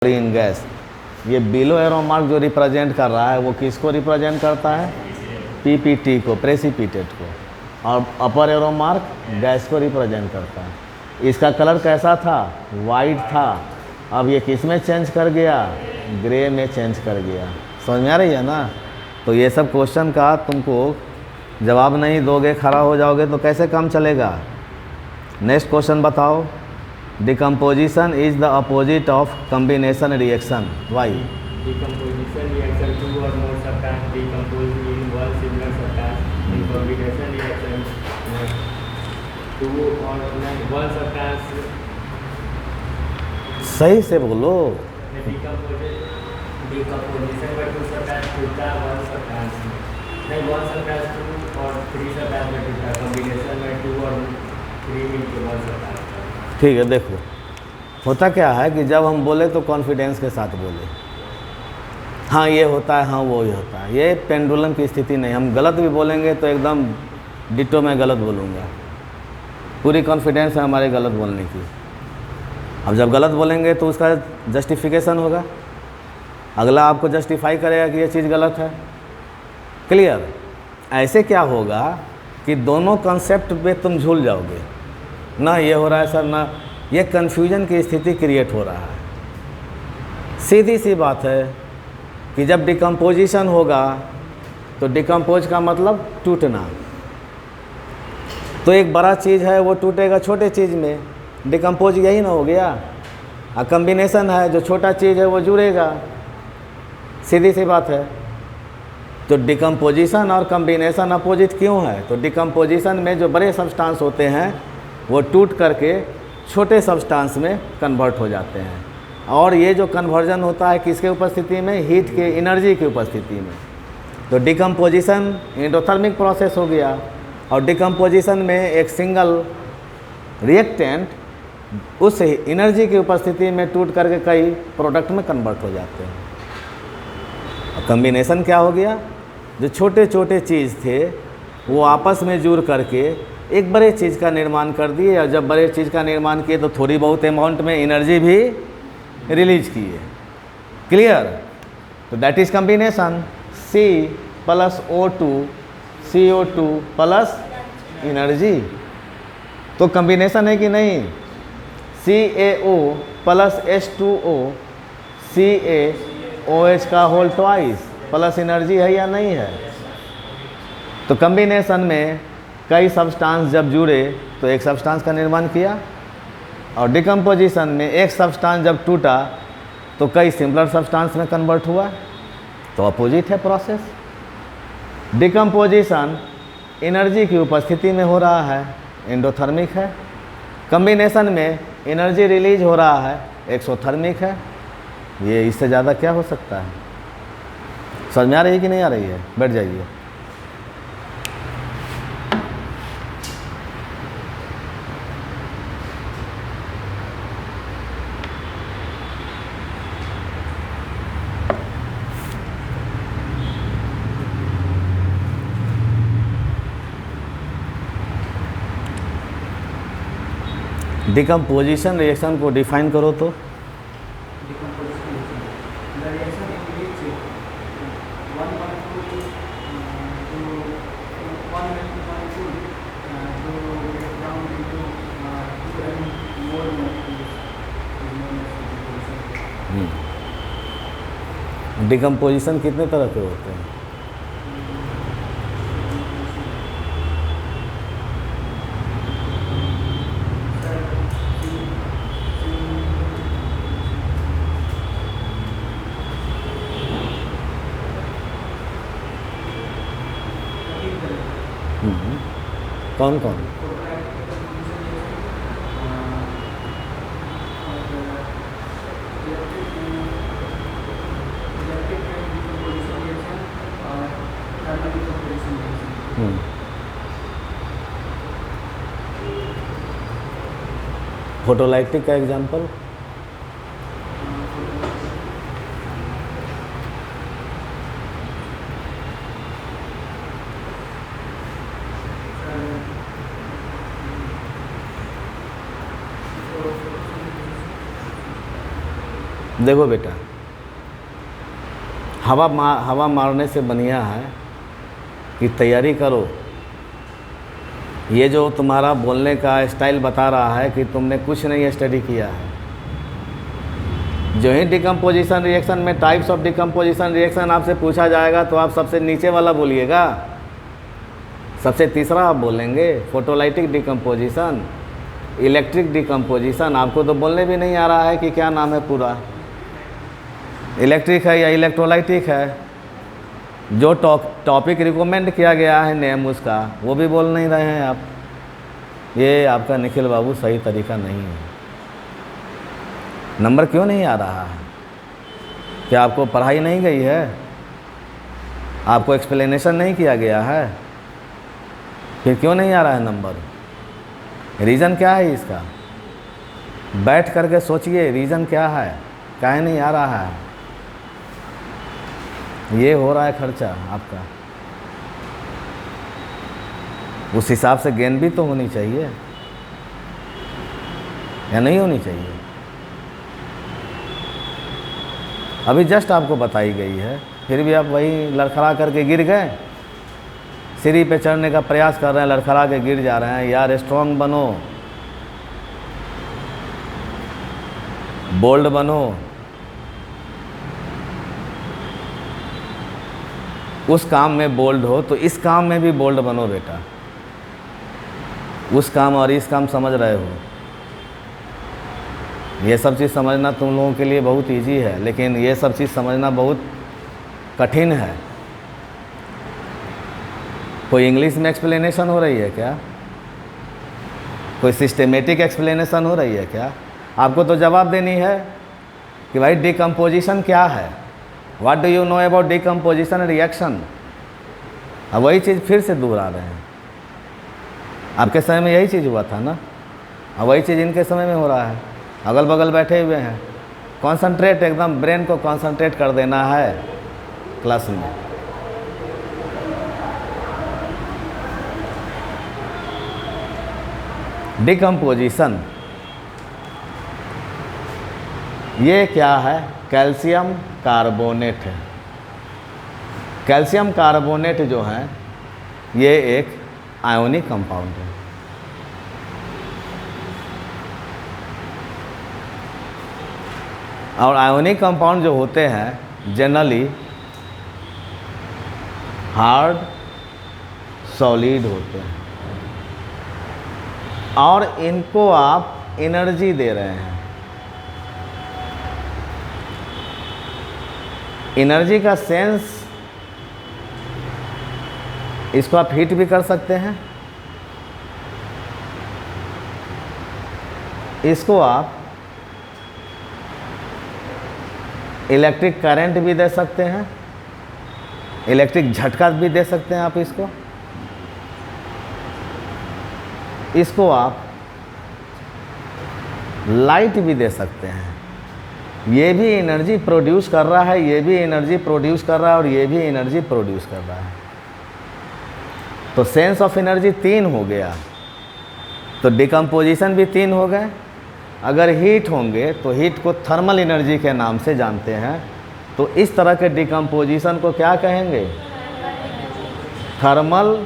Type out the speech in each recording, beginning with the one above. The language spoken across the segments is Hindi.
इन गैस। ये बिलो एरो मार्क जो रिप्रेजेंट कर रहा है वो किसको रिप्रेजेंट करता है? पीपीटी को, प्रेसिपिटेट को। और अपर एरो मार्क गैस को रिप्रेजेंट करता है। इसका कलर कैसा था? वाइट था। अब ये किस में चेंज कर गया? ग्रे में चेंज कर गया। समझ में आ रही है ना? तो ये सब क्वेश्चन का तुमको जवाब नहीं दोगे, खड़ा हो जाओगे तो कैसे काम चलेगा? नेक्स्ट क्वेश्चन बताओ। Decomposition is the opposite of combination reaction. Why? Decomposition reaction, two or more substance decompose in one similar substance. In combination reaction, two or one substance. सही से बोलो। Decomposition by two substance टूटा one substance. नहीं, one substance two और three substance में टूटा. Combination में two और three मिलके one substance. ठीक है, देखो होता क्या है कि जब हम बोले तो कॉन्फिडेंस के साथ बोले, हाँ ये होता है, हाँ वो ही होता है। ये पेंडुलम की स्थिति नहीं। हम गलत भी बोलेंगे तो एकदम डिटो में गलत बोलूँगा। पूरी कॉन्फिडेंस है हमारे गलत बोलने की। अब जब गलत बोलेंगे तो उसका जस्टिफिकेशन होगा, अगला आपको जस्टिफाई करेगा कि ये चीज़ गलत है। क्लियर? ऐसे क्या होगा कि दोनों कॉन्सेप्ट पे तुम झूल जाओगे, ना ये हो रहा है सर, ना ये कन्फ्यूजन की स्थिति क्रिएट हो रहा है। सीधी सी बात है कि जब डिकम्पोजिशन होगा तो डिकम्पोज का मतलब टूटना। तो एक बड़ा चीज़ है वो टूटेगा छोटे चीज़ में, डिकम्पोज यही ना हो गया। और कम्बिनेशन है, जो छोटा चीज़ है वो जुड़ेगा। सीधी सी बात है। तो डिकम्पोजिशन और कम्बिनेशन अपोजिट क्यों है? तो डिकम्पोजिशन में जो बड़े सब्सटेंस होते हैं वो टूट करके छोटे सब्सटेंस में कन्वर्ट हो जाते हैं। और ये जो कन्वर्जन होता है किसके उपस्थिति में? हीट के, एनर्जी की उपस्थिति में। तो डिकम्पोजिशन एंडोथर्मिक प्रोसेस हो गया। और डिकम्पोजिशन में एक सिंगल रिएक्टेंट उस एनर्जी की उपस्थिति में टूट करके कई प्रोडक्ट में कन्वर्ट हो जाते हैं। और कम्बिनेशन क्या हो गया? जो छोटे छोटे चीज़ थे वो आपस में जुड़ करके एक बड़े चीज़ का निर्माण कर दिए। और जब बड़े चीज़ का निर्माण किए तो थोड़ी बहुत अमाउंट में एनर्जी भी रिलीज किए। क्लियर? तो that is combination. C plus O2 CO2 plus energy. तो कम्बिनेशन है कि नहीं? CaO प्लस H2O CaOH का होल ट्वाइस प्लस एनर्जी है या नहीं है? तो कम्बिनेशन में कई सब्सटेंस जब जुड़े तो एक सब्सटेंस का निर्माण किया। और डिकम्पोजिशन में एक सब्सटेंस जब टूटा तो कई सिंपलर सब्सटेंस में कन्वर्ट हुआ। तो अपोजिट है प्रोसेस। डिकम्पोजिशन एनर्जी की उपस्थिति में हो रहा है, एंडोथर्मिक है। कम्बिनेशन में एनर्जी रिलीज हो रहा है, एक्सोथर्मिक है। ये इससे ज़्यादा क्या हो सकता है? समझ में आ रही है कि नहीं आ रही है? बैठ जाइए। डिकम्पोजिशन रिएक्शन को डिफाइन करो तो? डिकम्पोजिशन कितने तरह के होते हैं? कौन कौन? फोटोलाइटिक का एग्जाम्पल? देखो बेटा, हवा मारने से बढ़िया है कि तैयारी करो। ये जो तुम्हारा बोलने का स्टाइल बता रहा है कि तुमने कुछ नहीं स्टडी किया है। जो ही डिकम्पोजिशन रिएक्शन में टाइप्स ऑफ डिकम्पोजिशन रिएक्शन आपसे पूछा जाएगा तो आप सबसे नीचे वाला बोलिएगा, सबसे तीसरा आप बोलेंगे फोटोलाइटिक डिकम्पोजिशन, इलेक्ट्रिक डिकम्पोजिशन। आपको तो बोलने भी नहीं आ रहा है कि क्या नाम है पूरा, इलेक्ट्रिक है या इलेक्ट्रोलाइटिक है। जो टॉपिक रिकमेंड किया गया है नेम उसका, वो भी बोल नहीं रहे हैं आप। ये आपका निखिल बाबू सही तरीका नहीं है। नंबर क्यों नहीं आ रहा है? क्या आपको पढ़ाई नहीं गई है? आपको एक्सप्लेनेशन नहीं किया गया है? फिर क्यों नहीं आ रहा है नंबर? रीज़न क्या है इसका? बैठ करके सोचिए, रीज़न क्या है, काहे नहीं आ रहा है? ये हो रहा है खर्चा आपका। उस हिसाब से गेन भी तो होनी चाहिए या नहीं होनी चाहिए? अभी जस्ट आपको बताई गई है, फिर भी आप वही लड़खड़ा करके गिर गए। सीढ़ी पे चढ़ने का प्रयास कर रहे हैं, लड़खड़ा के गिर जा रहे हैं। यार स्ट्रांग बनो, बोल्ड बनो। उस काम में बोल्ड हो तो इस काम में भी बोल्ड बनो बेटा। उस काम और इस काम समझ रहे हो, ये सब चीज़ समझना तुम लोगों के लिए बहुत इजी है, लेकिन ये सब चीज़ समझना बहुत कठिन है। कोई इंग्लिश में एक्सप्लेनेशन हो रही है क्या? कोई सिस्टेमेटिक एक्सप्लेनेशन हो रही है क्या? आपको तो जवाब देनी है कि भाई डिकम्पोजिशन क्या है, what do you know about decomposition reaction. अब वही चीज़ फिर से दोहरा रहे हैं। आपके समय में यही चीज़ हुआ था ना, अब वही चीज़ इनके समय में हो रहा है। अगल बगल बैठे हुए हैं। कॉन्संट्रेट, एकदम ब्रेन को कॉन्संट्रेट कर देना है क्लास में। डिकम्पोजिशन ये क्या है? कैल्शियम कार्बोनेट है। कैल्शियम कार्बोनेट जो है ये एक आयोनिक कंपाउंड है। और आयोनिक कंपाउंड जो होते हैं जनरली हार्ड सॉलिड होते हैं और इनको आप एनर्जी दे रहे हैं। एनर्जी का सेंस, इसको आप हीट भी कर सकते हैं, इसको आप इलेक्ट्रिक करंट भी दे सकते हैं, इलेक्ट्रिक झटका भी दे सकते हैं आप इसको आप लाइट भी दे सकते हैं। ये भी एनर्जी प्रोड्यूस कर रहा है, ये भी एनर्जी प्रोड्यूस कर रहा है और ये भी एनर्जी प्रोड्यूस कर रहा है। तो सेंस ऑफ एनर्जी 3 हो गया, तो डिकम्पोजिशन भी 3 हो गए। अगर हीट होंगे तो हीट को थर्मल एनर्जी के नाम से जानते हैं, तो इस तरह के डिकम्पोजिशन को क्या कहेंगे? थर्मल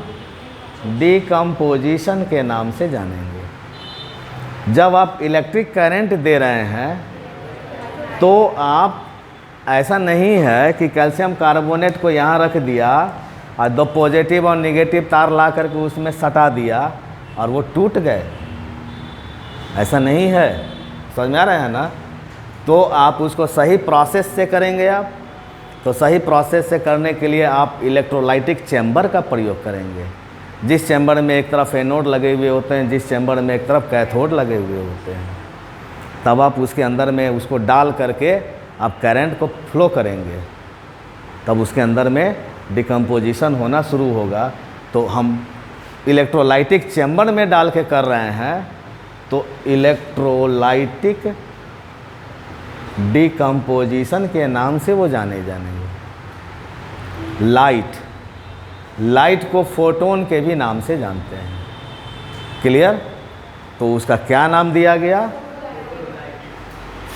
डिकम्पोजिशन के नाम से जानेंगे। जब आप इलेक्ट्रिक करंट दे रहे हैं तो आप, ऐसा नहीं है कि कैल्शियम कार्बोनेट को यहाँ रख दिया और 2 पॉजिटिव और नेगेटिव तार ला करके उसमें सटा दिया और वो टूट गए, ऐसा नहीं है। समझ में आ रहा है ना? तो आप उसको सही प्रोसेस से करेंगे। आप तो सही प्रोसेस से करने के लिए आप इलेक्ट्रोलाइटिक चैम्बर का प्रयोग करेंगे, जिस चैम्बर में एक तरफ एनोड लगे हुए होते हैं, जिस चैम्बर में एक तरफ कैथोड लगे हुए होते हैं। तब आप उसके अंदर में उसको डाल करके आप करंट को फ्लो करेंगे, तब उसके अंदर में डिकम्पोजिशन होना शुरू होगा। तो हम इलेक्ट्रोलाइटिक चैम्बर में डाल के कर रहे हैं, तो इलेक्ट्रोलाइटिक डिकम्पोजिशन के नाम से वो जाने जानेंगे। लाइट को फोटोन के भी नाम से जानते हैं। क्लियर? तो उसका क्या नाम दिया गया?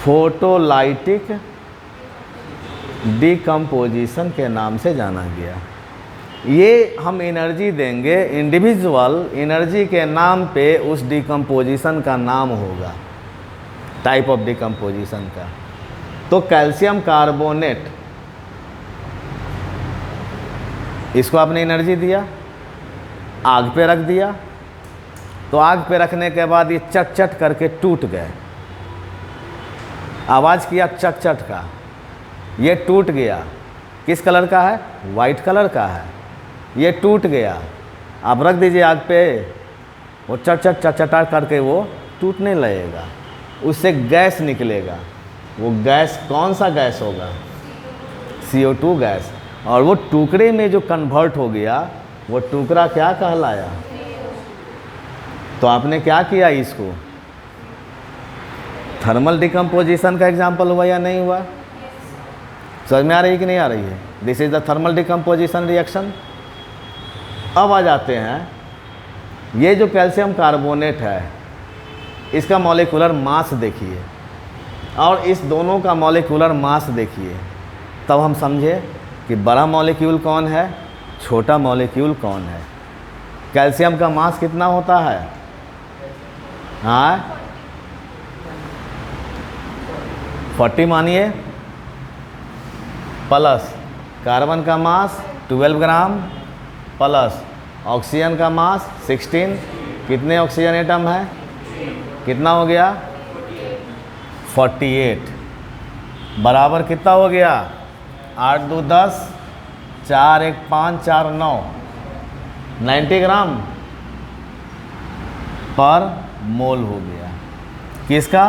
फोटोलाइटिक डिकम्पोजिशन के नाम से जाना गया। ये हम एनर्जी देंगे, इंडिविजुअल एनर्जी के नाम पे उस डिकम्पोजिशन का नाम होगा, टाइप ऑफ डिकम्पोजिशन का। तो कैल्शियम कार्बोनेट, इसको आपने एनर्जी दिया, आग पे रख दिया, तो आग पे रखने के बाद ये चट चट करके टूट गए, आवाज़ किया चट चट का, ये टूट गया। किस कलर का है? वाइट कलर का है। ये टूट गया, आप रख दीजिए आग पे, वो चट चट चटचटा करके वो टूटने लगेगा, उससे गैस निकलेगा। वो गैस कौन सा गैस होगा? CO2 gas. और वो टुकड़े में जो कन्वर्ट हो गया, वो टुकड़ा क्या कहलाया? तो आपने क्या किया? इसको थर्मल डिकम्पोजिशन का एग्जाम्पल हुआ या नहीं हुआ? समझ में आ रही है कि नहीं आ रही है? This is the thermal decomposition reaction. अब आ जाते हैं, ये जो कैल्शियम कार्बोनेट है, इसका मॉलिक्यूलर मास देखिए और इस दोनों का मॉलिक्यूलर मास देखिए, तब हम समझे कि बड़ा मॉलिक्यूल कौन है, छोटा मॉलिक्यूल कौन है। कैल्शियम का मास कितना होता है? हाँ 40 मानिए, प्लस कार्बन का मास 12 ग्राम, प्लस ऑक्सीजन का मास 16। कितने ऑक्सीजन एटम है? कितना हो गया? 48 बराबर कितना हो गया? 8 2 10, 4 1 5 4 9, 90 ग्राम पर मोल हो गया। किसका?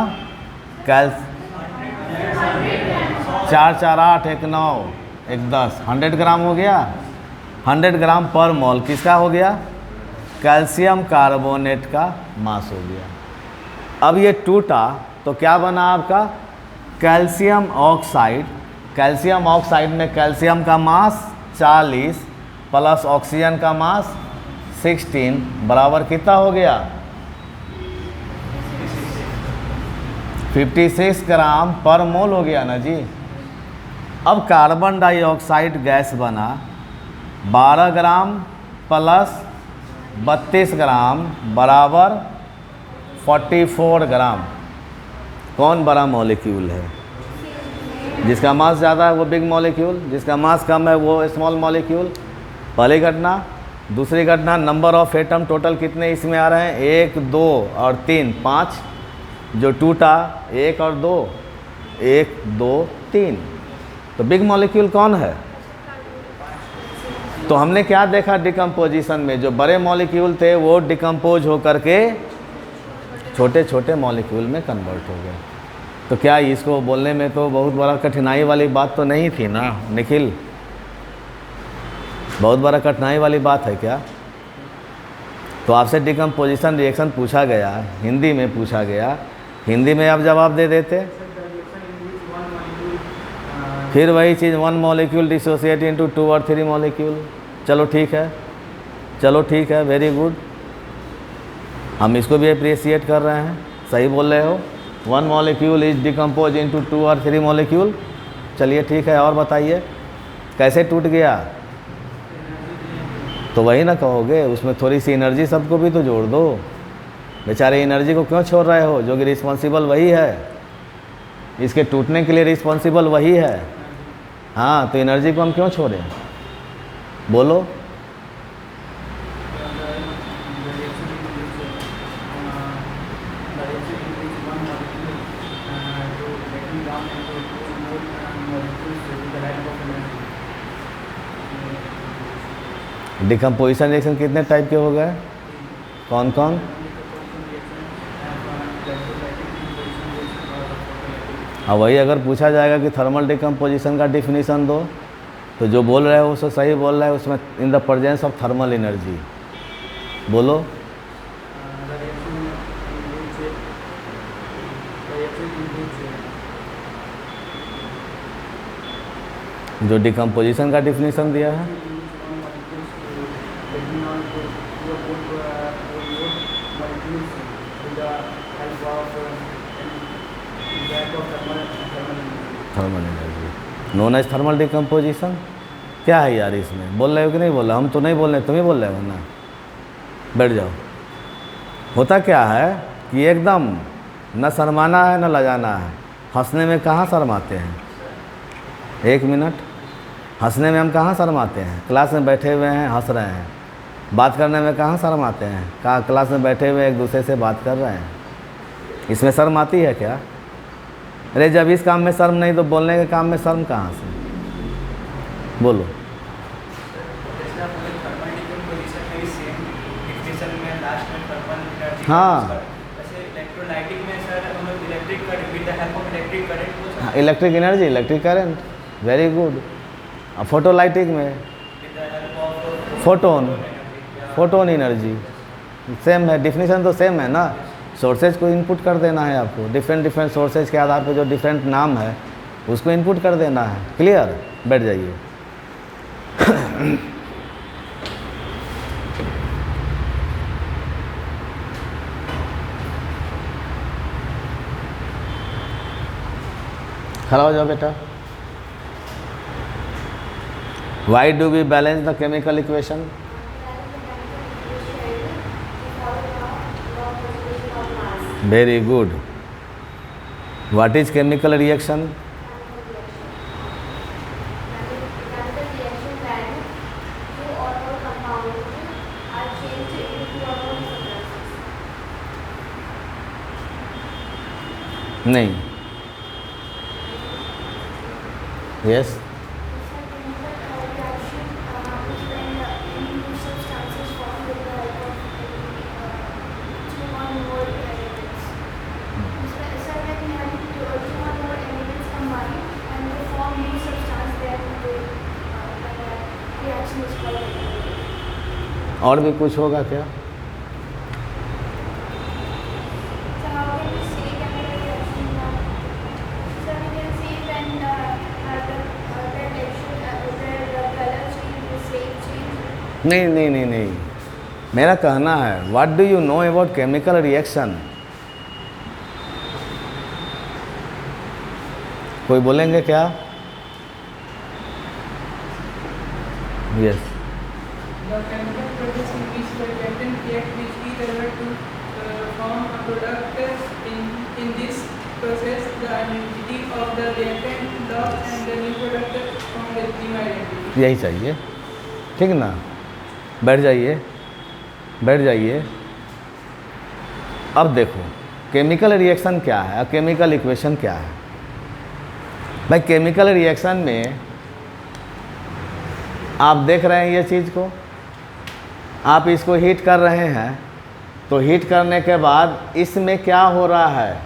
4 4 8 1 9 1 10, 100 ग्राम हो गया। 100 ग्राम पर मोल किसका हो गया? कैल्शियम कार्बोनेट का मास हो गया। अब ये टूटा तो क्या बना आपका? Calcium oxide. कैल्शियम ऑक्साइड में कैल्शियम का मास 40 प्लस ऑक्सीजन का मास 16 बराबर कितना हो गया? 56 ग्राम पर मोल हो गया ना जी। अब कार्बन डाइऑक्साइड गैस बना 12 ग्राम प्लस 32 ग्राम बराबर 44 ग्राम। कौन बड़ा मॉलिक्यूल है? जिसका मास ज़्यादा है वो बिग मॉलिक्यूल, जिसका मास कम है वो स्मॉल मॉलिक्यूल। पहली घटना। दूसरी घटना, नंबर ऑफ एटम टोटल कितने इसमें आ रहे हैं? 1 2 और 3 5। जो टूटा 1 और 2, 1 2 3। तो बिग मॉलिक्यूल कौन है? तो हमने क्या देखा डिकम्पोजिशन में? जो बड़े मॉलिक्यूल थे वो डिकम्पोज होकर के छोटे छोटे मॉलिक्यूल में कन्वर्ट हो गए। तो क्या इसको बोलने में तो बहुत बड़ा कठिनाई वाली बात तो नहीं थी ना निखिल? बहुत बड़ा कठिनाई वाली बात है क्या? तो आपसे डिकम्पोजिशन रिएक्शन पूछा गया, हिंदी में पूछा गया, हिंदी में आप जवाब दे देते। फिर वही चीज़ 1 मॉलिक्यूल डिसोसिएट इनटू 2 और 3 मॉलिक्यूल। चलो ठीक है, चलो ठीक है, वेरी गुड, हम इसको भी अप्रिशिएट कर रहे हैं, सही बोल रहे हो। 1 मॉलिक्यूल इज डिकम्पोज इनटू 2 और 3 मॉलिक्यूल। चलिए ठीक है, और बताइए कैसे टूट गया? तो वही ना कहोगे, उसमें थोड़ी सी एनर्जी सबको भी तो जोड़ दो। बेचारे एनर्जी को क्यों छोड़ रहे हो? जो कि रिस्पॉन्सिबल वही है, इसके टूटने के लिए रिस्पॉन्सिबल वही है। हाँ, तो एनर्जी को हम क्यों छोड़ें? बोलो। डिकम्पोजिशन रिएक्शन कितने टाइप के हो गए? कौन कौन? हाँ, वही अगर पूछा जाएगा कि थर्मल डिकम्पोजिशन का डिफिनीशन दो, तो जो बोल रहे हो उसको सही बोल रहे हो। उसमें in the presence of thermal energy बोलो। जो डिकम्पोजिशन का डिफिनीशन दिया है, thermal energy. Known as thermal decomposition. क्या है यार इसमें, बोल रहे हो कि नहीं बोल रहे? हम तो नहीं बोल रहे, तुम ही बोल रहे हो ना। बैठ जाओ। होता क्या है कि एकदम न शर्माना है न लजाना है। हंसने में कहाँ शर्माते हैं? एक मिनट, हंसने में हम कहाँ शर्माते हैं? क्लास में बैठे हुए हैं हंस रहे हैं। बात करने में कहाँ शर्माते हैं? कहाँ क्लास में बैठे हुए एक दूसरे से बात कर रहे हैं। इसमें शर्म आती है क्या? अरे जब इस काम में शर्म नहीं तो बोलने के काम में शर्म कहाँ से? बोलो। हाँ, electric energy, electric current, very good. Photolytic में फोटोन एनर्जी सेम है, डिफिनीशन तो सेम है ना। सोर्सेज को इनपुट कर देना है आपको, डिफरेंट सोर्सेज के आधार पर जो डिफरेंट नाम है उसको इनपुट कर देना है। क्लियर? बैठ जाइए। खड़ा हो जाओ बेटा। Why do we balance the chemical equation? Very good. What is chemical reaction? नहीं। यस। और भी कुछ होगा क्या? नहीं, मेरा कहना है what do you know about chemical reaction? कोई बोलेंगे क्या? Yes. The chemical process in which the reactant react with each other to form a product. In this process, the identity of the reactant lost and the new product formed with new identity. यही चाहिए, ठीक ना? बैठ जाइए, बैठ जाइए। अब देखो केमिकल रिएक्शन क्या है और केमिकल इक्वेशन क्या है। भाई केमिकल रिएक्शन में आप देख रहे हैं ये चीज़ को, आप इसको हीट कर रहे हैं, तो हीट करने के बाद इसमें क्या हो रहा है?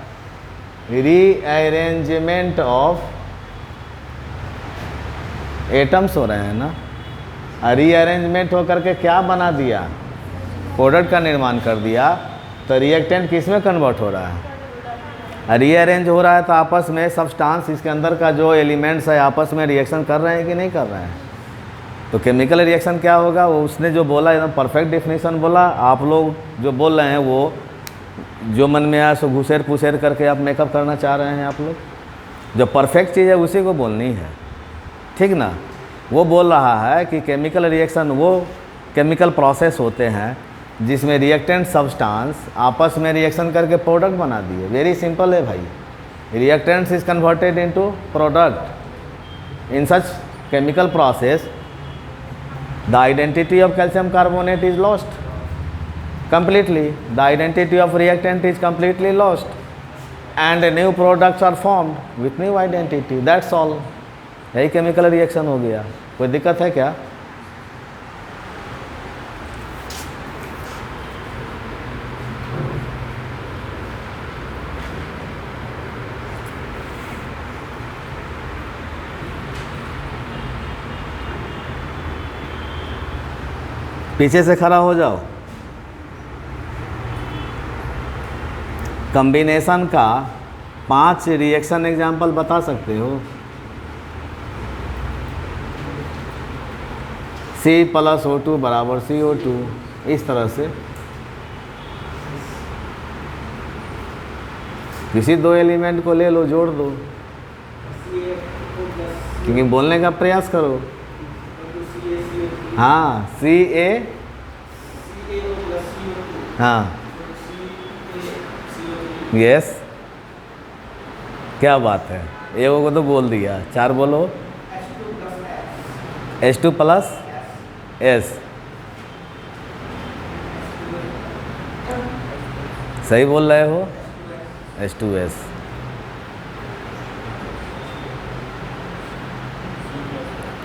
रीअरेंजमेंट ऑफ एटम्स हो रहे हैं ना। रीअरेंजमेंट होकर के क्या बना दिया? प्रोडक्ट का निर्माण कर दिया। तो रिएक्टेंट किस में कन्वर्ट हो रहा है? रीअरेंज हो रहा है तो आपस में सब्सटेंस, इसके अंदर का जो एलिमेंट्स है आपस में रिएक्शन कर रहे हैं कि नहीं कर रहे हैं? तो केमिकल रिएक्शन क्या होगा? वो उसने जो बोला एकदम परफेक्ट डेफिनेशन बोला। आप लोग जो बोल रहे हैं वो जो मन में आया सो घुसेर पुसेर करके आप मेकअप करना चाह रहे हैं। आप लोग जो परफेक्ट चीज़ है उसी को बोलनी है, ठीक ना? वो बोल रहा है कि केमिकल रिएक्शन वो केमिकल प्रोसेस होते हैं जिसमें रिएक्टेंट सब्सटेंस आपस में रिएक्शन करके प्रोडक्ट बना दिए। वेरी सिंपल है भाई। Reactants is converted into product. In such chemical process the identity of calcium carbonate is lost completely, the identity of reactant is completely lost, and new products are formed with new identity. That's all. यही केमिकल रिएक्शन हो गया। कोई दिक्कत है क्या? पीछे से खड़ा हो जाओ। कॉम्बिनेशन का 5 रिएक्शन एग्जाम्पल बता सकते हो? C+O2 बराबर CO2, इस तरह से किसी दो एलिमेंट को ले लो, जोड़ दो। क्योंकि बोलने का प्रयास करो। हाँ CA, हाँ यस, क्या बात है, एगो को तो बोल दिया, 4 बोलो। H2 प्लस S, सही बोल रहे हो, H2S।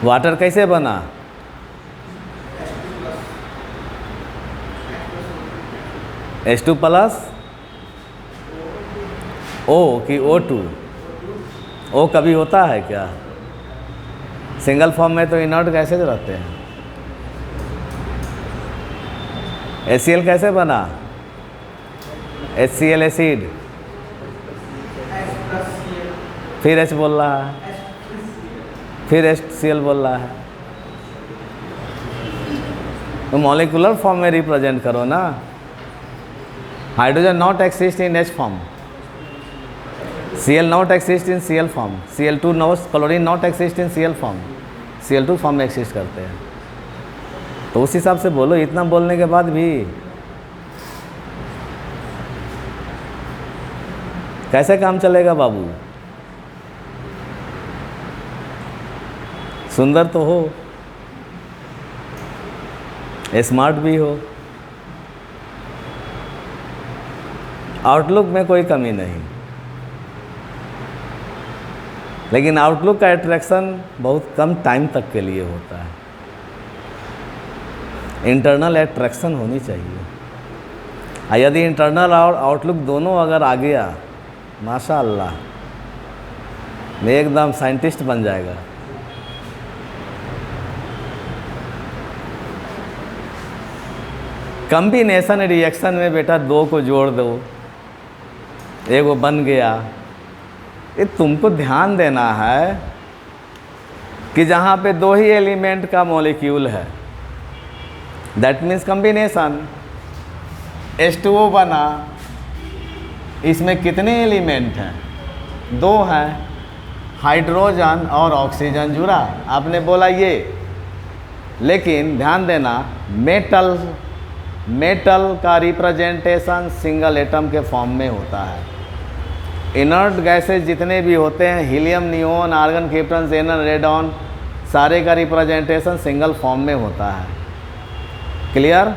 वाटर कैसे बना? H2 प्लस O कि O2? O कभी होता है क्या? सिंगल फॉर्म में तो इनर्ट गैसेज रहते हैं। HCl कैसे बना? HCl एसिड, फिर H बोल रहा है, फिर HCl बोल रहा है। तो मॉलिक्यूलर फॉर्म में रिप्रेजेंट करो ना। Hydrogen not exist in H form, Cl not exist in Cl form, Cl2 not, chlorine not exist in Cl form, Cl2 form में एक्सिस्ट करते हैं। तो उस हिसाब से बोलो। इतना बोलने के बाद भी कैसे काम चलेगा बाबू? सुंदर तो हो, स्मार्ट भी हो, आउटलुक में कोई कमी नहीं, लेकिन आउटलुक का अट्रैक्शन बहुत कम टाइम तक के लिए होता है। इंटरनल अट्रैक्शन होनी चाहिए। यदि इंटरनल और आउटलुक दोनों अगर आ गया, माशाअल्लाह, एकदम साइंटिस्ट बन जाएगा। कॉम्बिनेशन रिएक्शन में बेटा 2 को जोड़ दो, एगो बन गया। ये तुमको ध्यान देना है कि जहाँ पे 2 ही एलिमेंट का मॉलिक्यूल है, दैट मीन्स कॉम्बिनेशन। H2O बना, इसमें कितने एलिमेंट हैं? 2 हैं, हाइड्रोजन और ऑक्सीजन जुड़ा। आपने बोला ये, लेकिन ध्यान देना, मेटल का रिप्रेजेंटेशन सिंगल एटम के फॉर्म में होता है। इनर्ट गैसेज जितने भी होते हैं, helium, neon, argon, krypton, जेनन, radon, सारे का रिप्रेजेंटेशन सिंगल फॉर्म में होता है। क्लियर?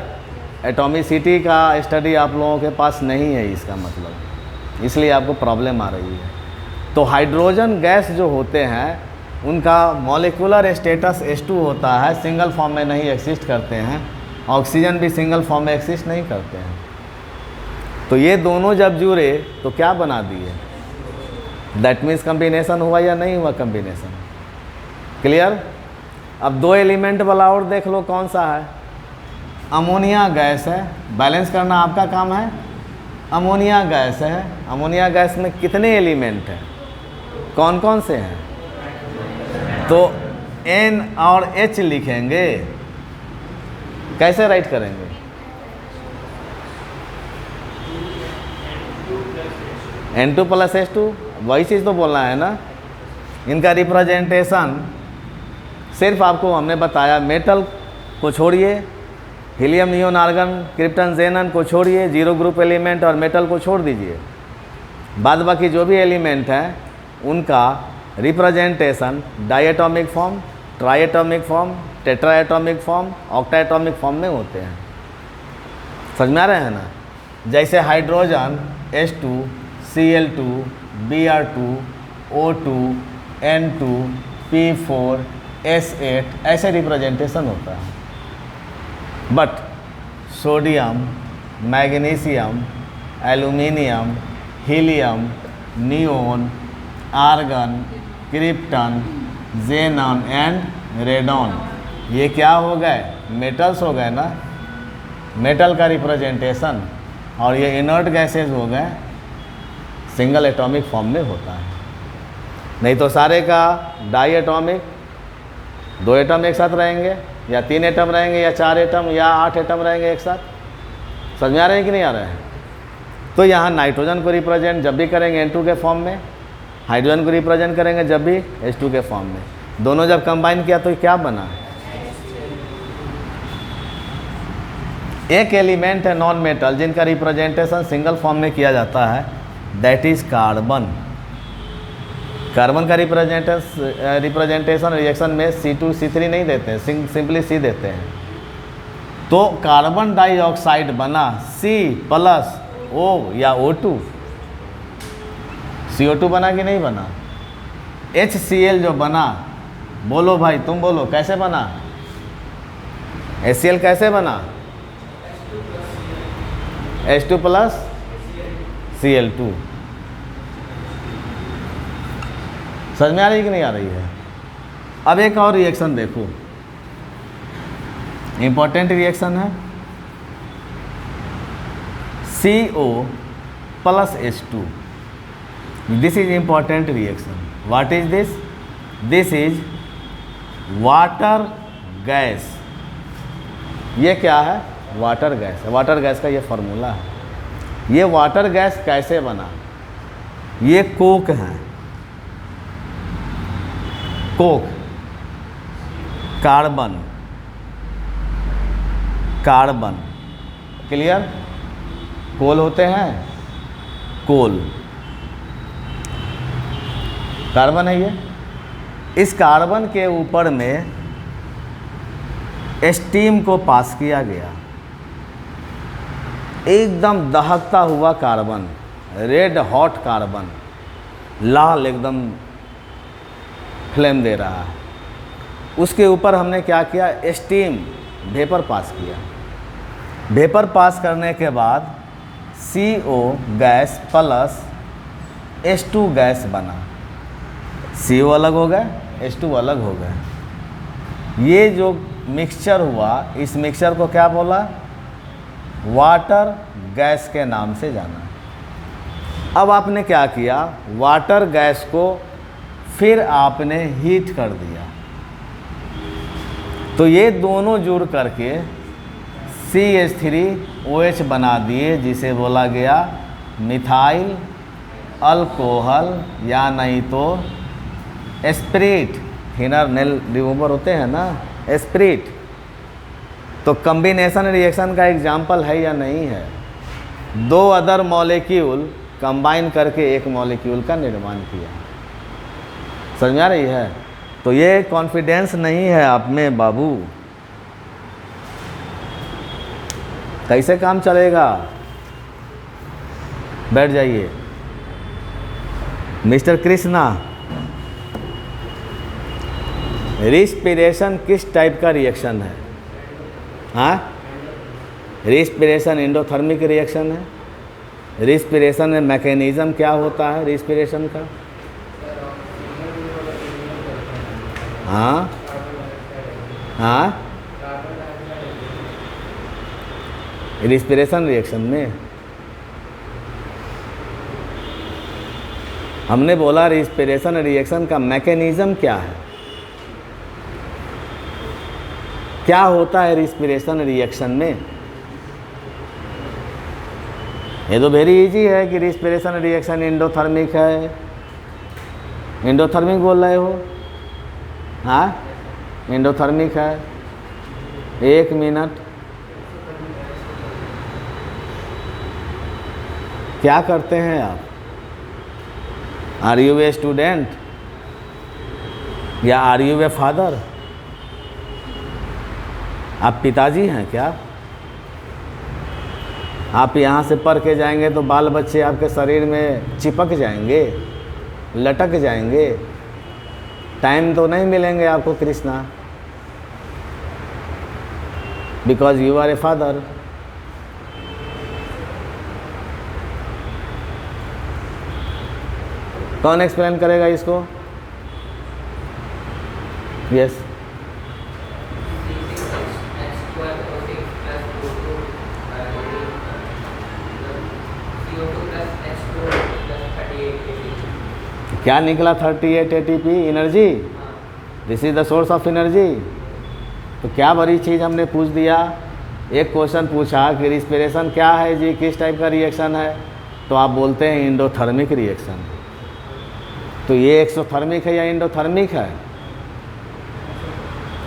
एटॉमिसिटी का स्टडी आप लोगों के पास नहीं है, इसका मतलब, इसलिए आपको प्रॉब्लम आ रही है। तो हाइड्रोजन गैस जो होते हैं, उनका मॉलिक्यूलर स्टेटस H2 होता है, सिंगल फॉर्म में नहीं एक्सिस्ट करते हैं। ऑक्सीजन भी सिंगल फॉर्म में एक्सिस्ट नहीं करते हैं। तो ये दोनों जब जुड़े तो क्या बना दिए? दैट मीन्स कॉम्बिनेशन हुआ या नहीं हुआ कॉम्बिनेशन? क्लियर? अब 2 एलिमेंट वाला और देख लो कौन सा है। अमोनिया गैस है, बैलेंस करना आपका काम है। अमोनिया गैस है, अमोनिया गैस में कितने एलिमेंट हैं, कौन कौन से हैं? तो N और H लिखेंगे, कैसे राइट करेंगे? N2 प्लस H2, वही चीज़ तो बोलना है ना। इनका रिप्रेजेंटेशन सिर्फ आपको हमने बताया, मेटल को छोड़िए, हीलियम, नियोन, आर्गन, क्रिप्टन, जेनन को छोड़िए, 0 ग्रुप एलिमेंट और मेटल को छोड़ दीजिए। बाद बाकी जो भी एलिमेंट हैं उनका representation diatomic form, triatomic form, tetraatomic form, octaatomic form में होते हैं। समझ में आ रहे हैं ना? जैसे hydrogen H2, Cl2, Br2, O2, N2, P4, S8, ऐसे रिप्रेजेंटेशन होता है। But sodium, magnesium, aluminium, helium, neon, argon, krypton, xenon and radon, ये क्या हो गए? मेटल्स हो गए ना, मेटल का रिप्रेजेंटेशन। और ये इनर्ट गैसेज हो गए, सिंगल एटॉमिक फॉर्म में होता है। नहीं तो सारे का डाई एटॉमिक, 2 एटम एक साथ रहेंगे, या 3 एटम रहेंगे, या 4 एटम, या 8 एटम रहेंगे एक साथ। समझ में आ रहे हैं कि नहीं आ रहे हैं? तो यहाँ नाइट्रोजन को रिप्रेजेंट जब भी करेंगे N2 के फॉर्म में, हाइड्रोजन को रिप्रेजेंट करेंगे जब भी H2 के फॉर्म में। दोनों जब कंबाइन किया तो ये क्या बना? एक एलिमेंट है नॉन मेटल जिनका रिप्रेजेंटेशन सिंगल फॉर्म में किया जाता है, दैट इज कार्बन। कार्बन का रिप्रेजेंटेशन रिएक्शन में C2C3 नहीं देते हैं, सिंपली C देते हैं। तो कार्बन डाइऑक्साइड बना C+O या O2। CO2 बना कि नहीं बना? HCl जो बना, बोलो भाई तुम बोलो, कैसे बना? HCl कैसे बना? H2 + Cl2। समझ में आ रही कि नहीं आ रही है? अब एक और रिएक्शन देखो, इंपॉर्टेंट रिएक्शन है, CO + H2। This is important reaction. What is this? This is water gas. ये क्या है? वाटर गैस है। वाटर गैस का ये फार्मूला है। ये वाटर गैस कैसे बना? ये कोक है, कोक, कार्बन, कार्बन, क्लियर? कोल होते हैं, कोल, कार्बन है ये। इस कार्बन के ऊपर में स्टीम को पास किया गया, एकदम दहकता हुआ कार्बन, रेड हॉट कार्बन, लाल एकदम फ्लेम दे रहा है। उसके ऊपर हमने क्या किया? स्टीम, वेपर पास किया। वेपर पास करने के बाद CO gas plus H2 gas बना। CO अलग हो गया, H2 अलग हो गया। ये जो मिक्सचर हुआ, इस मिक्सचर को क्या बोला? वाटर गैस के नाम से जाना। अब आपने क्या किया? वाटर गैस को फिर आपने हीट कर दिया, तो ये दोनों जुड़ करके CH3OH बना दिए, जिसे बोला गया मिथाइल अल्कोहल, या नहीं तो एस्पिरिट। थिनर नेल रिमूवर होते हैं ना, एस्पिरिट। तो कम्बिनेशन रिएक्शन का एग्जाम्पल है या नहीं है? दो अदर मॉलिक्यूल कंबाइन करके एक मॉलिक्यूल का निर्माण किया। समझ में आ रही है? तो ये कॉन्फिडेंस नहीं है आप में बाबू, कैसे काम चलेगा? बैठ जाइए। मिस्टर कृष्णा, रिस्पिरेशन किस टाइप का रिएक्शन है? हाँ, रिस्पिरेशन एंडोथर्मिक रिएक्शन है। रिस्पिरेशन में मैकेनिज्म क्या होता है रिस्पिरेशन का? हाँ हाँ, रिस्पिरेशन रिएक्शन में हमने बोला रिस्पिरेशन रिएक्शन का मैकेनिज्म क्या है, क्या होता है रिस्पिरेशन रिएक्शन में? ये तो वेरी इजी है कि रिस्पिरेशन रिएक्शन एंडोथर्मिक है। एंडोथर्मिक बोल रहे हो? हाँ, एंडोथर्मिक है। 1 मिनट, क्या करते हैं आप? आर यू ए स्टूडेंट या आर यू ए फादर? आप पिताजी हैं क्या? आप यहाँ से पढ़ के जाएंगे तो बाल बच्चे आपके शरीर में चिपक जाएंगे, लटक जाएंगे, टाइम तो नहीं मिलेंगे आपको Krishna, because you are a father. कौन एक्सप्लेन करेगा इसको? यस। क्या निकला? 38 ATP energy. This is the source of energy. तो क्या बड़ी चीज़ हमने पूछ दिया। एक क्वेश्चन पूछा कि रिस्पिरेशन क्या है जी, किस टाइप का रिएक्शन है, तो आप बोलते हैं एंडोथर्मिक रिएक्शन। तो ये एक्सोथर्मिक है या एंडोथर्मिक है?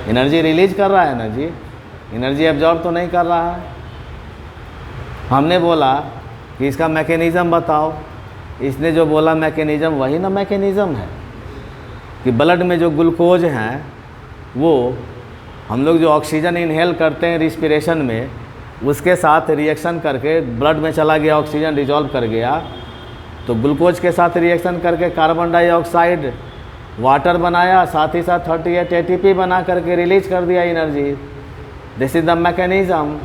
एनर्जी रिलीज कर रहा है ना जी, एनर्जी एब्जॉर्ब तो नहीं कर रहा है। हमने बोला कि इसका मैकेनिज़्म बताओ, इसने जो बोला मैकेनिज़्म वही ना मैकेनिज़्म है कि ब्लड में जो ग्लूकोज हैं वो हम लोग जो ऑक्सीजन इनहेल करते हैं रिस्पिरेशन में, उसके साथ रिएक्शन करके ब्लड में चला गया, ऑक्सीजन डिजॉल्व कर गया, तो ग्लूकोज के साथ रिएक्शन करके कार्बन डाइऑक्साइड वाटर बनाया, साथ ही साथ 38 ATP बना करके रिलीज कर दिया energy. This is the mechanism.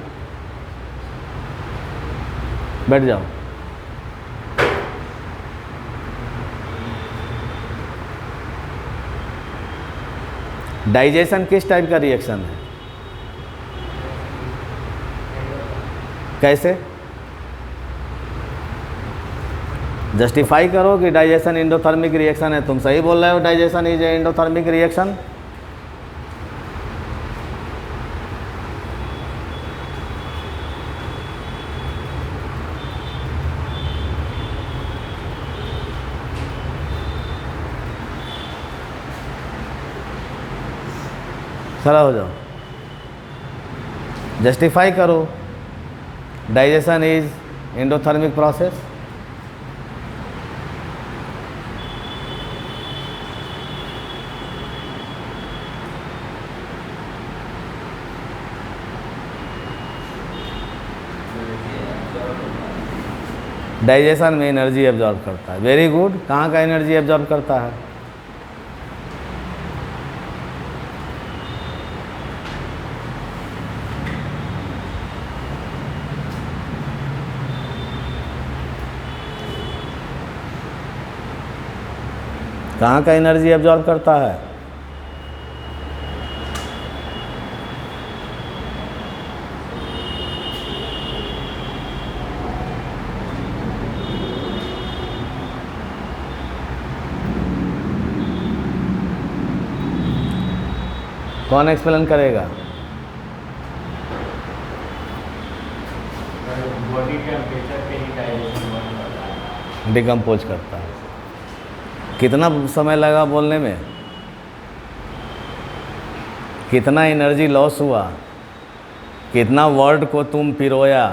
बैठ जाओ। डाइजेशन किस टाइप का रिएक्शन है? कैसे जस्टिफाई करो कि डाइजेशन एंडोथर्मिक रिएक्शन है? तुम सही बोल रहे हो, डाइजेशन इज एंडोथर्मिक रिएक्शन। खड़ा हो जाओ, जस्टिफाई करो, digestion is endothermic process. Digestion में एनर्जी एब्जॉर्ब करता है। Very good. कहाँ का एनर्जी एब्जॉर्ब करता है? कहाँ का एनर्जी एब्जॉर्ब करता है? कौन एक्सप्लेन करेगा? बॉडी टेम्परेचर पे ही डाइजेशन होता है, डिकम्पोज करता है। कितना समय लगा बोलने में? कितना एनर्जी लॉस हुआ? कितना वर्ड को तुम पिरोया?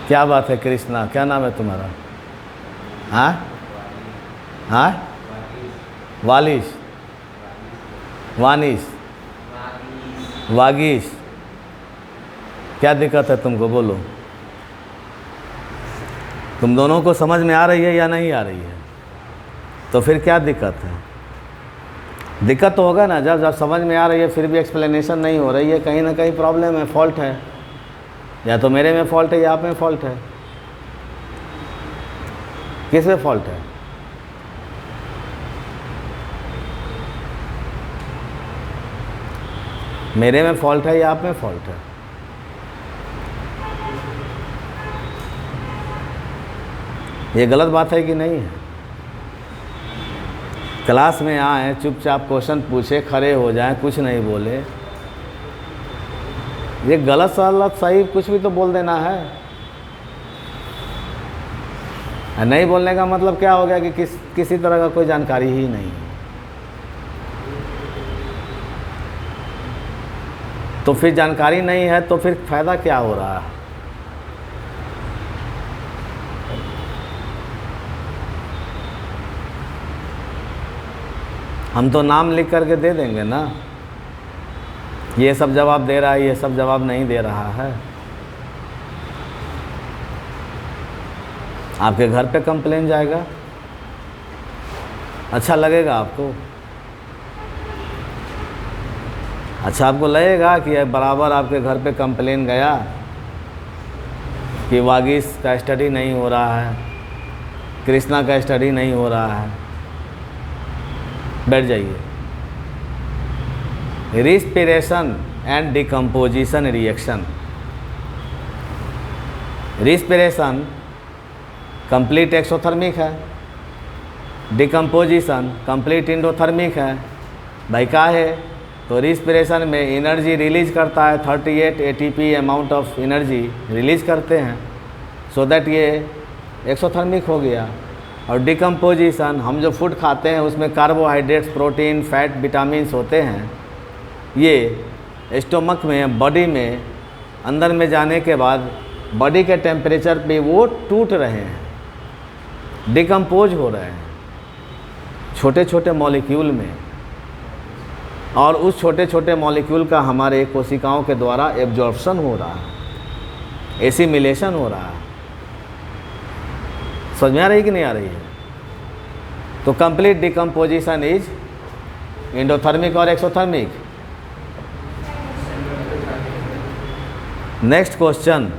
क्या बात है कृष्णा, क्या नाम है तुम्हारा? हाँ हाँ, वालिश, वानिश, वागीश। क्या दिक्कत है तुमको? बोलो। तुम दोनों को समझ में आ रही है या नहीं आ रही है? तो फिर क्या दिक्कत है? दिक्कत तो होगा ना, जब समझ में आ रही है फिर भी एक्सप्लेनेशन नहीं हो रही है, कहीं ना कहीं प्रॉब्लम है, फॉल्ट है। या तो मेरे में फॉल्ट है या आप में फॉल्ट है। किस में फॉल्ट है? मेरे में फॉल्ट है या आप में फॉल्ट है? ये गलत बात है कि नहीं है? क्लास में आए, चुपचाप क्वेश्चन पूछे, खड़े हो जाएं, कुछ नहीं बोले। ये गलत सलत सही कुछ भी तो बोल देना है। नहीं बोलने का मतलब क्या हो गया कि किसी तरह का कोई जानकारी ही नहीं है। तो फिर जानकारी नहीं है तो फिर फायदा क्या हो रहा है? हम तो नाम लिख करके दे देंगे ना, ये सब जवाब दे रहा है, ये सब जवाब नहीं दे रहा है। आपके घर पे कंप्लेन जाएगा, अच्छा लगेगा आपको? अच्छा आपको लगेगा कि बराबर आपके घर पे कंप्लेन गया कि वागीश का स्टडी नहीं हो रहा है, कृष्णा का स्टडी नहीं हो रहा है? बैठ जाइए। Respiration and decomposition reaction. Respiration complete exothermic है, डिकम्पोजिशन कंप्लीट एंडोथर्मिक है। भाई क्या है? तो रिस्पिरेशन में एनर्जी रिलीज करता है, 38 ATP amount of energy release करते हैं, सो दैट ये एक्सोथर्मिक हो गया। और डिकम्पोजिशन, हम जो फूड खाते हैं उसमें कार्बोहाइड्रेट्स, प्रोटीन, फैट, विटामिन्स होते हैं, ये स्टोमक में, बॉडी में अंदर में जाने के बाद बॉडी के टेम्परेचर पे वो टूट रहे हैं, डिकम्पोज हो रहे हैं छोटे छोटे मॉलिक्यूल में, और उस छोटे छोटे मॉलिक्यूल का हमारे कोशिकाओं के द्वारा एब्जॉर्प्शन हो रहा है, एसिमिलेशन हो रहा है। समझ में आ रही कि नहीं आ रही है? तो कंप्लीट डिकम्पोजिशन इज एंडोथर्मिक और एक्सोथर्मिक। नेक्स्ट क्वेश्चन,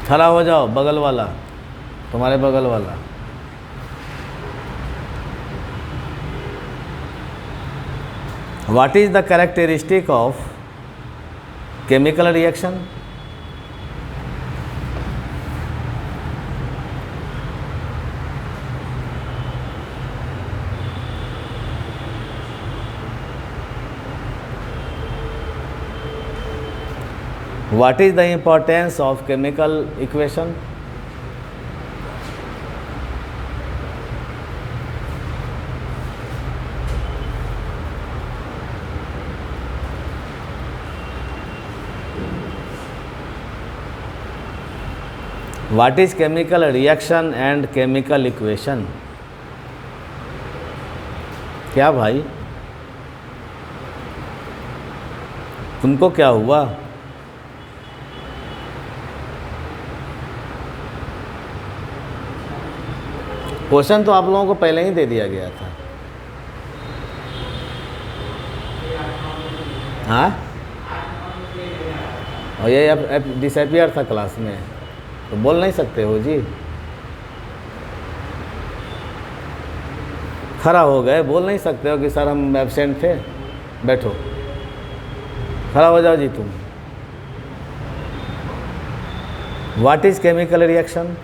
खड़ा हो जाओ, बगल वाला, तुम्हारे बगल वाला। What is the characteristic of chemical reaction? What is the importance of chemical equation? What is chemical reaction and chemical equation? क्या भाई, तुमको क्या हुआ? क्वेश्चन तो आप लोगों को पहले ही दे दिया गया था। हाँ, और ये अब डिसअपियर था क्लास में, तो बोल नहीं सकते हो जी। खड़ा हो गए, बोल नहीं सकते हो कि सर हम एब्सेंट थे। बैठो, खड़ा हो जाओ जी तुम। What is chemical reaction?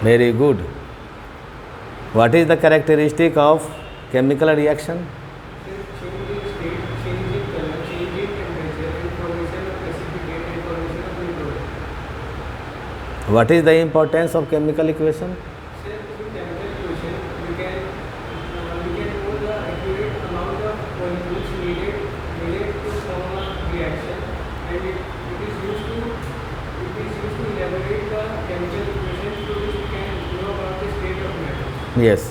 Very good. What is the characteristic of chemical reaction? What is the importance of chemical equation? Yes.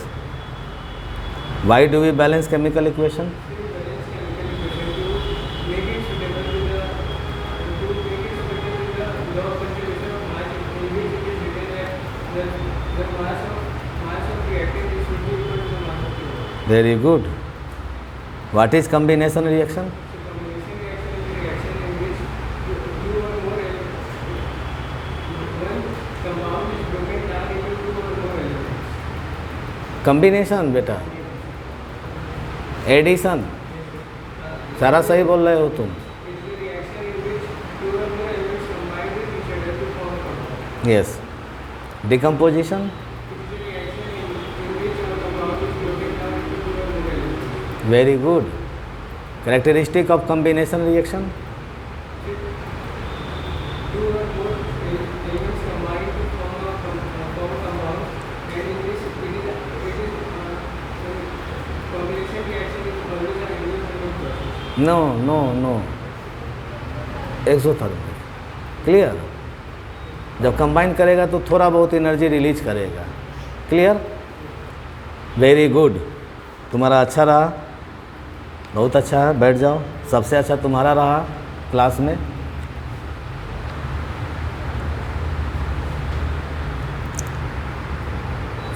Why do we balance chemical equation? Very good. What is combination reaction? Combination बेटा, एडिशन, सारा सही बोल रहे हो तुम। Yes. Decomposition, very good. Characteristic of combination reaction? No no no, exothermic. Clear? जब कंबाइन करेगा तो थोड़ा बहुत एनर्जी रिलीज करेगा। क्लियर? वेरी गुड, तुम्हारा अच्छा रहा, बहुत अच्छा है। बैठ जाओ, सबसे अच्छा तुम्हारा रहा क्लास में।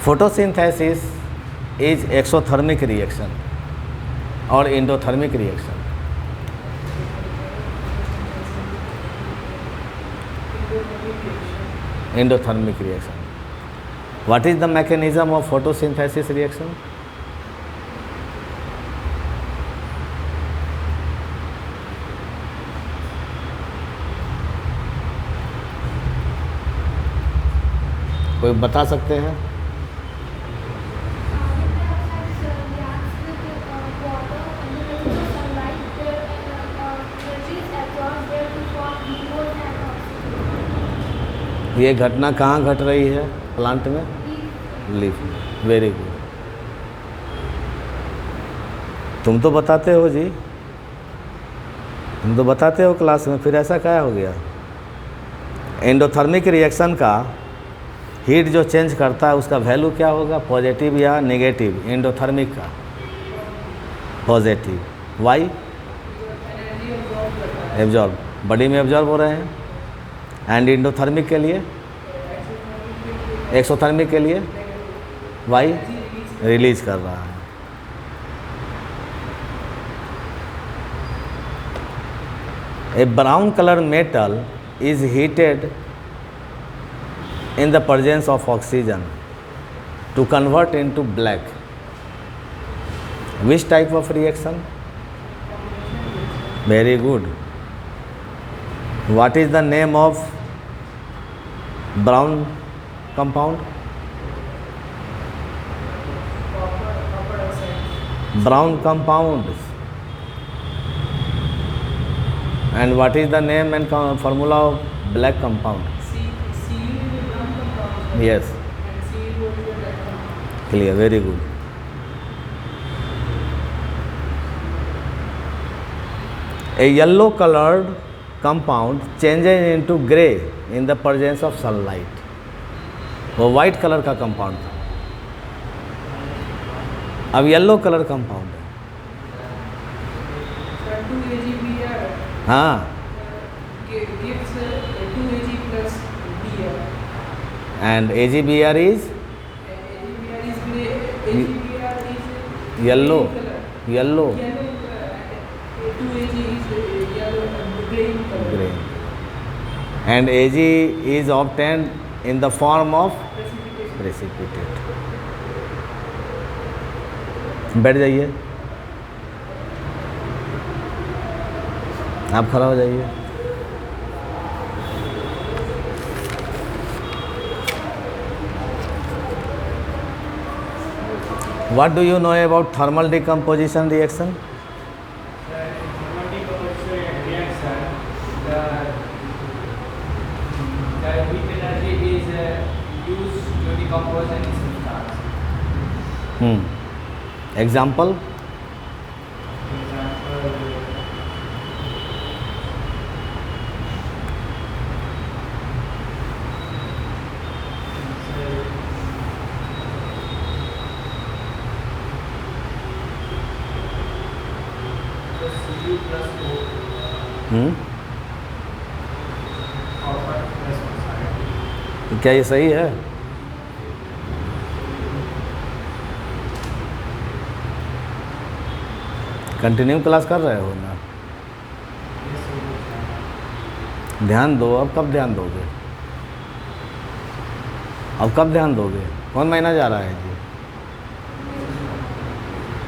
फोटोसिंथेसिस इज एक्सोथर्मिक रिएक्शन और endothermic reaction. Endothermic reaction. What is the mechanism of photosynthesis reaction? कोई बता सकते हैं? ये घटना कहाँ घट रही है प्लांट में? लीफ में। Very good. तुम तो बताते हो जी, तुम तो बताते हो क्लास में, फिर ऐसा क्या हो गया? एंडोथर्मिक रिएक्शन का हीट जो चेंज करता है उसका वैल्यू क्या होगा, पॉजिटिव या नेगेटिव? एंडोथर्मिक का पॉजिटिव। वाई? एब्जॉर्ब, बॉडी में एब्जॉर्ब हो रहे हैं। एंड एंडोथर्मिक के लिए, एक्सोथर्मिक के लिए वाई रिलीज कर रहा है। A brown color metal is heated in the presence of oxygen to convert into black. Which type of reaction? Very good. What is the name of brown compound? Brown compound. And what is the name and formula of black compound? Cu is a brown compound. Yes, And Cu is a black compound. clear, very good. A yellow colored compound changes into gray in the presence of sunlight. वो वाइट कलर का कंपाउंड था, अब येलो कलर कंपाउंड है। So 2AgBr हाँ, gives 2Ag plus Br. and AgBr is AgBr is grey. AgBr is yellow, green color. yellow, Yellow. 2Ag is yellow and green color. gray, and Ag is obtained in the form of Precipitation. precipitate. बैठ जाइए, आप खड़ा हो जाइए। What do you know about thermal decomposition reaction? Thermal decomposition reaction, the heat energy is used to decompose any substance. Example? Cu plus O, copper plus oxide. क्या ये सही है? कंटिन्यू क्लास कर रहे हो ना? ध्यान दो। अब कब ध्यान दोगे? अब कब ध्यान दोगे? कौन महीना जा रहा है जी?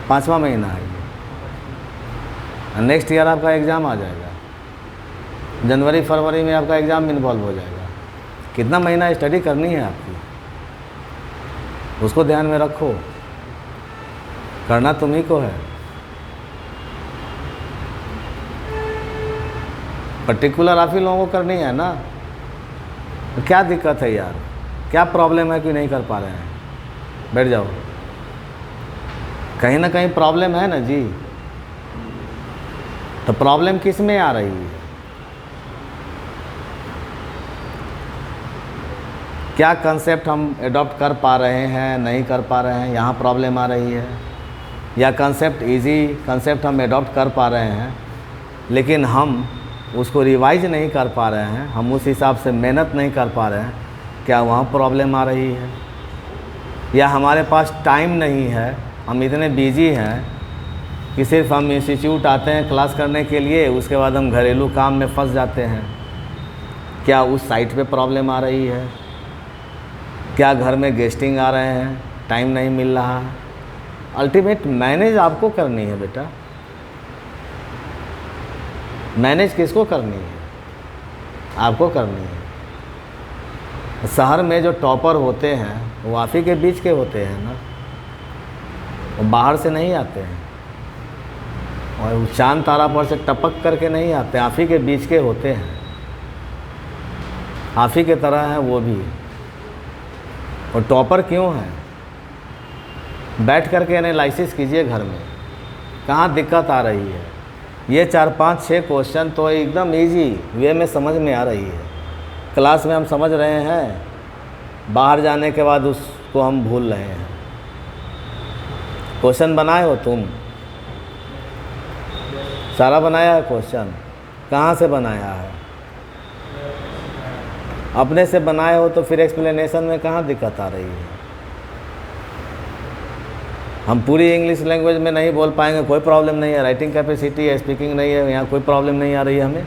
5वां महीना है ये। नेक्स्ट ईयर आपका एग्ज़ाम आ जाएगा, जनवरी फरवरी में आपका एग्ज़ाम इन्वॉल्व हो जाएगा। कितना महीना स्टडी करनी है आपकी, उसको ध्यान में रखो। करना तुम्ही को है। पर्टिकुलर आप ही लोगों को करनी है ना। तो क्या दिक्कत है यार, क्या प्रॉब्लम है कि नहीं कर पा रहे हैं? बैठ जाओ। कहीं ना कहीं प्रॉब्लम है ना जी। तो प्रॉब्लम किस में आ रही है? क्या कंसेप्ट हम एडॉप्ट कर पा रहे हैं, नहीं कर पा रहे हैं, यहाँ प्रॉब्लम आ रही है? या कंसेप्ट इजी कंसेप्ट हम एडॉप्ट कर पा रहे हैं लेकिन हम उसको रिवाइज नहीं कर पा रहे हैं, हम उस हिसाब से मेहनत नहीं कर पा रहे हैं, क्या वहाँ प्रॉब्लम आ रही है? या हमारे पास टाइम नहीं है, हम इतने बिजी हैं कि सिर्फ हम इंस्टीट्यूट आते हैं क्लास करने के लिए, उसके बाद हम घरेलू काम में फंस जाते हैं? क्या उस साइट पे प्रॉब्लम आ रही है? क्या घर में गेस्टिंग आ रहे हैं, टाइम नहीं मिल रहा है? अल्टीमेट मैनेज आपको करनी है बेटा। मैनेज किसको करनी है? आपको करनी है। शहर में जो टॉपर होते हैं वो आप ही के बीच के होते हैं ना, वो बाहर से नहीं आते हैं और वो चांद तारा पर से टपक करके नहीं आते, आप ही के बीच के होते हैं, आप ही के तरह हैं वो भी। और टॉपर क्यों हैं? बैठ करके एनालिसिस कीजिए घर में, कहाँ दिक्कत आ रही है। ये 4, 5, 6 क्वेश्चन तो एकदम इजी वे में समझ में आ रही है, क्लास में हम समझ रहे हैं, बाहर जाने के बाद उसको हम भूल रहे हैं। क्वेश्चन बनाए हो तुम? सारा बनाया है क्वेश्चन? कहाँ से बनाया है? अपने से बनाए हो तो फिर एक्सप्लेनेशन में कहाँ दिक्कत आ रही है? हम पूरी इंग्लिश लैंग्वेज में नहीं बोल पाएंगे, कोई प्रॉब्लम नहीं है, राइटिंग कैपेसिटी है, स्पीकिंग नहीं है, यहाँ कोई प्रॉब्लम नहीं आ रही है हमें।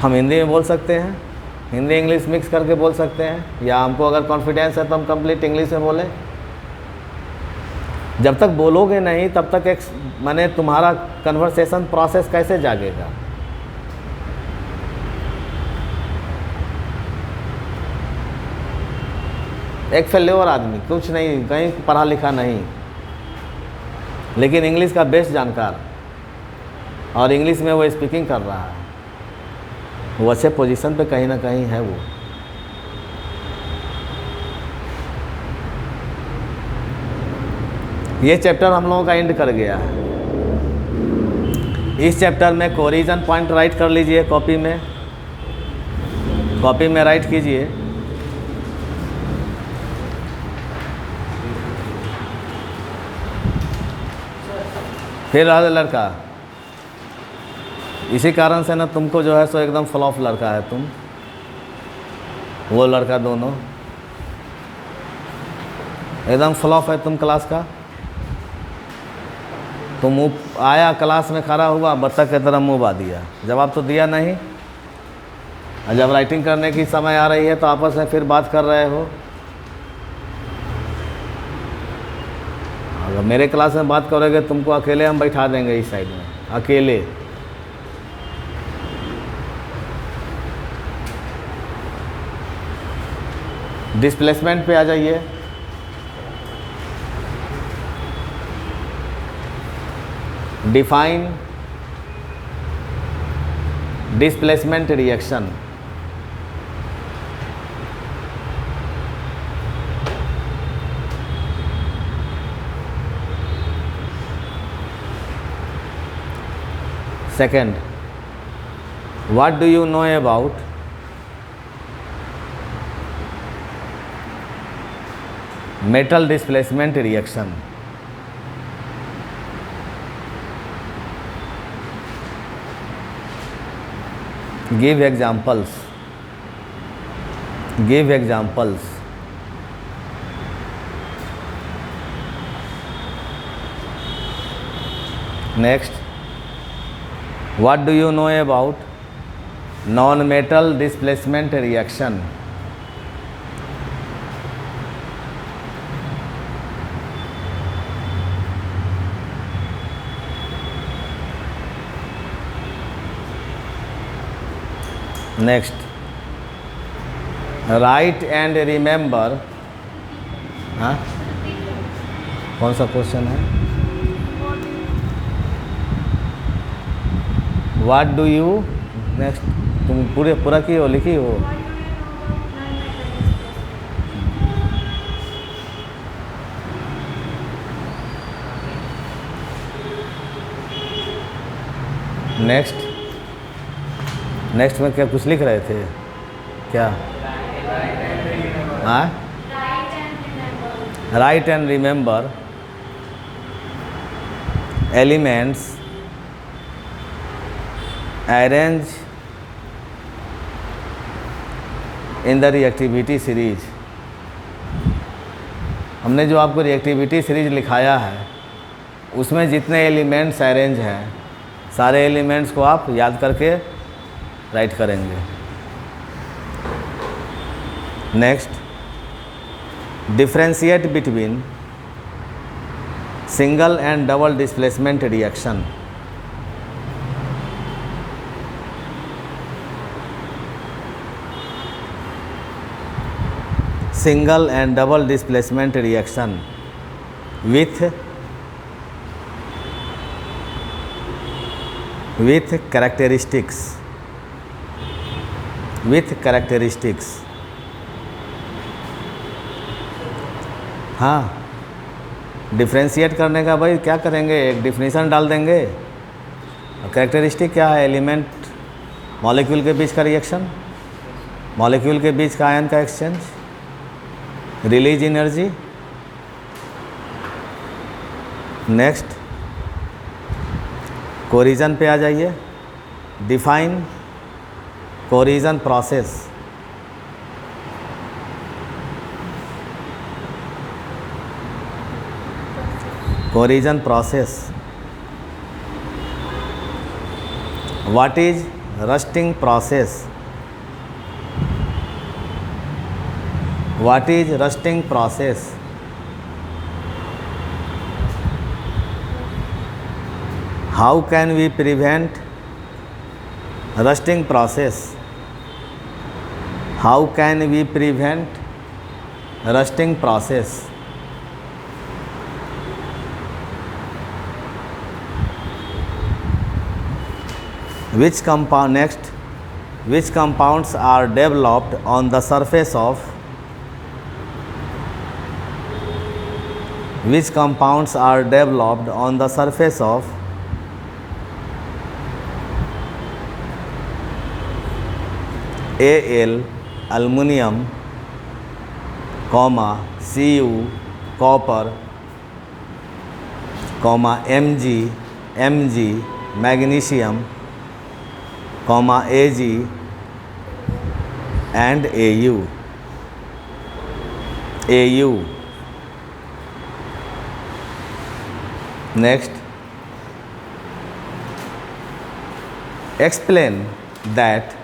हम हिंदी में बोल सकते हैं, हिंदी इंग्लिश मिक्स करके बोल सकते हैं, या हमको अगर कॉन्फिडेंस है तो हम कंप्लीट इंग्लिश में बोलें। जब तक बोलोगे नहीं तब तक एक माने तुम्हारा कन्वर्सेशन प्रोसेस कैसे जागेगा? एक फेल्योर आदमी, कुछ नहीं, कहीं पढ़ा लिखा नहीं, लेकिन इंग्लिश का बेस्ट जानकार, और इंग्लिश में वो स्पीकिंग कर रहा है, वो अच्छे पोजीशन पे कहीं ना कहीं है वो। ये चैप्टर हम लोगों का एंड कर गया है। इस चैप्टर में कोरिजन पॉइंट राइट कर लीजिए, कॉपी में राइट कीजिए। फिर रहा लड़का, इसी कारण से ना तुमको जो है सो एकदम फ्लॉप लड़का है तुम, वो लड़का दोनों एकदम फ्लॉप है तुम क्लास का। तुम आया क्लास में खड़ा हुआ, बत्तख की तरह मुँह बा दिया, जवाब तो दिया नहीं, और जब राइटिंग करने की समय आ रही है तो आपस में फिर बात कर रहे हो। अगर मेरे क्लास में बात करोगे तुमको अकेले हम बैठा देंगे इस साइड में, अकेले। डिस्प्लेसमेंट पे आ जाइए। Define displacement reaction. Second, what do you know about metal displacement reaction? Give examples. Give examples. Next, what do you know about non-metal displacement reaction? Next, write and remember. हाँ, कौन सा क्वेश्चन है? What do you next? तुम पूरा की हो, लिखी हो? नेक्स्ट में क्या कुछ लिख रहे थे क्या? हाँ, right and remember elements arrange in the reactivity series. हमने जो आपको रिएक्टिविटी सीरीज लिखाया है उसमें जितने एलिमेंट्स अरेंज हैं सारे एलिमेंट्स को आप याद करके राइट करेंगे। Next, differentiate between single and double displacement reaction. single and double displacement reaction with characteristics हाँ, डिफ्रेंशिएट करने का भाई क्या करेंगे, एक डिफिनीशन डाल देंगे। कैरेक्टरिस्टिक क्या है, एलिमेंट मॉलिक्यूल के बीच का रिएक्शन, मॉलिक्यूल के बीच का आयन का exchange, release energy. Next corrosion पे आ जाइए, define corrosion process. Corrosion process, what is rusting process, what is rusting process, how can we prevent rusting process, how can we prevent rusting process. Which compounds are developed on the surface of Al aluminum, Cu copper, Mg magnesium, Ag and Au. Next, explain that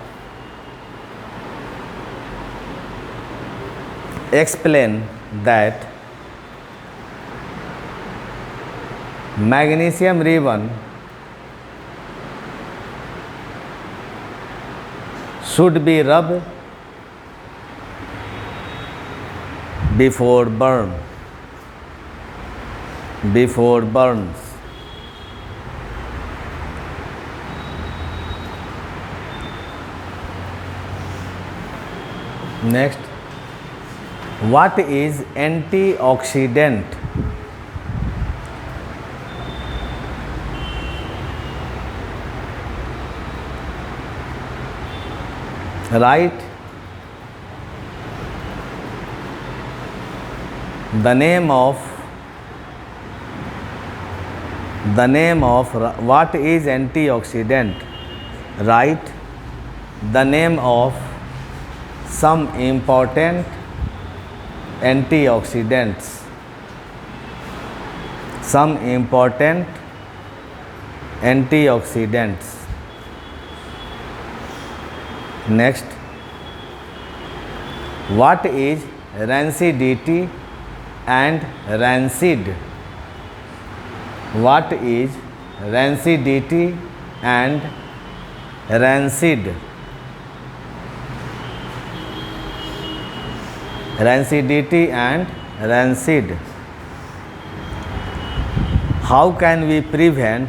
magnesium ribbon should be rubbed before burns. Next, what is antioxidant? Write the name of what is antioxidant. Write the name of some important antioxidants. Next, what is rancidity and rancid? What is rancidity and rancid? Rancidity and rancid. How can we prevent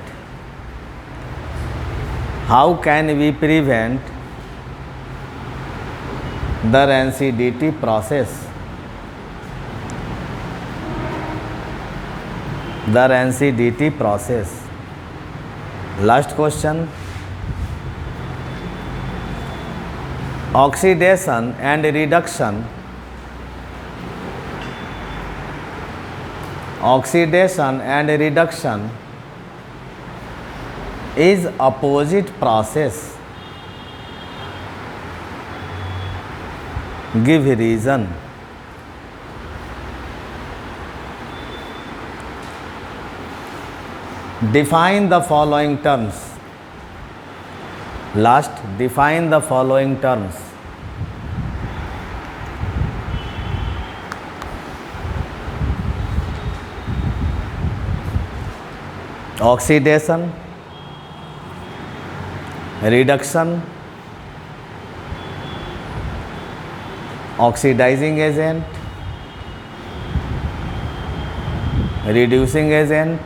the rancidity process? The rancidity process. Last question. Oxidation and reduction. Oxidation and reduction is opposite process. Give reason. Define the following terms. Last, define the following terms. Oxidation, reduction, oxidizing agent, reducing agent,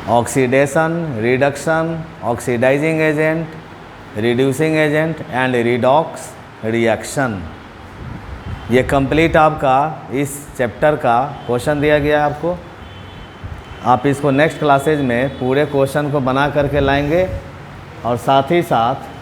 oxidation, reduction, oxidizing agent, reducing agent and redox reaction. ये कंप्लीट आपका इस चैप्टर का क्वेश्चन दिया गया है आपको। आप इसको नेक्स्ट क्लासेज में पूरे क्वेश्चन को बना करके लाएंगे और साथ ही साथ